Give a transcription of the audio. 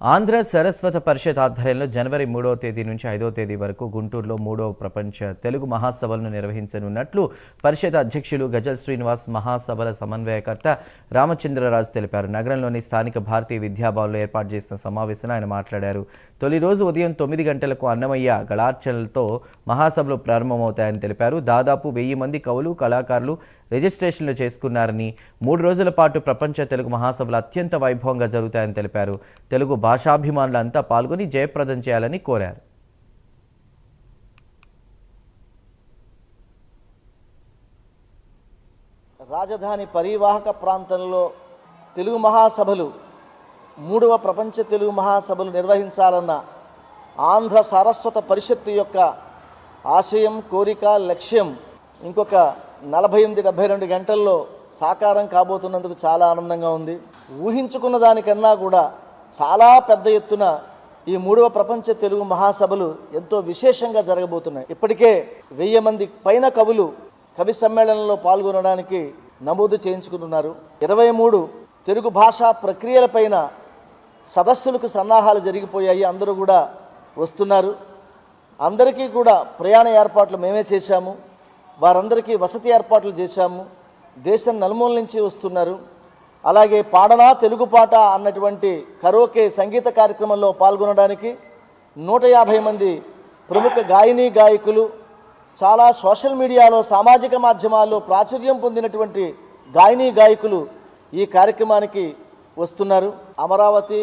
ఆంధ్ర సరస్వత పరిషత్ ఆధ్వర్యంలో జనవరి 3వ తేదీ నుంచి 5వ తేదీ వరకు గుంటూరులో 3వ ప్రపంచ తెలుగు మహాసభలను నిర్వహించనున్నట్లు పరిషత్ అధ్యక్షులు గజల్ శ్రీనివాస్ మహాసభల సమన్వయకర్త రామచంద్రరాజు తెలిపారు. నగరంలోని స్థానిక భారతీయ విద్యాభవన్లో ఏర్పాటు చేసిన సమావేశంలో ఆయన మాట్లాడారు. తొలి రోజు ఉదయం 9 గంటలకు అన్నమయ్య గళార్చనలతో మహాసభలు ప్రారంభమవుతాయని తెలిపారు. దాదాపు 1000 మంది కవులు కళాకారులు రిజిస్ట్రేషన్లు చేసుకున్నారని 3 రోజుల పాటు ప్రపంచ తెలుగు మహాసభలు అత్యంత వైభవంగా జరుగుతాయని తెలిపారు. తెలుగు భాషాభిమానులంతా పాల్గొని జయప్రదం చేయాలని కోరారు. రాజధాని పరివాహక ప్రాంతంలో తెలుగు మహాసభలు 3వ ప్రపంచ తెలుగు మహాసభలు నిర్వహించాలన్న ఆంధ్ర సారస్వత పరిషత్తు యొక్క ఆశయం, కోరిక, లక్ష్యం ఇంకొక 48-72 గంటల్లో సాకారం కాబోతున్నందుకు చాలా ఆనందంగా ఉంది. ఊహించుకున్న దానికన్నా కూడా చాలా పెద్ద ఎత్తున ఈ 3వ ప్రపంచ తెలుగు మహాసభలు ఎంతో విశేషంగా జరగబోతున్నాయి. ఇప్పటికే 1000 మంది పైన కవులు కవి సమ్మేళనంలో పాల్గొనడానికి నమోదు చేయించుకుంటున్నారు. 23 తెలుగు భాషా ప్రక్రియలపైన సదస్సులకు సన్నాహాలు జరిగిపోయాయి. అందరూ కూడా వస్తున్నారు. అందరికీ కూడా ప్రయాణ ఏర్పాట్లు మేమే చేశాము. వారందరికీ వసతి ఏర్పాట్లు చేశాము. దేశం నలుమూల నుంచి వస్తున్నారు. అలాగే పాడనా తెలుగు పాట అన్నటువంటి కరోకే సంగీత కార్యక్రమంలో పాల్గొనడానికి 150 మంది ప్రముఖ గాయనీ గాయకులు, చాలా సోషల్ మీడియాలో సామాజిక మాధ్యమాల్లో ప్రాచుర్యం పొందినటువంటి గాయనీ గాయకులు ఈ కార్యక్రమానికి వస్తున్నారు. అమరావతి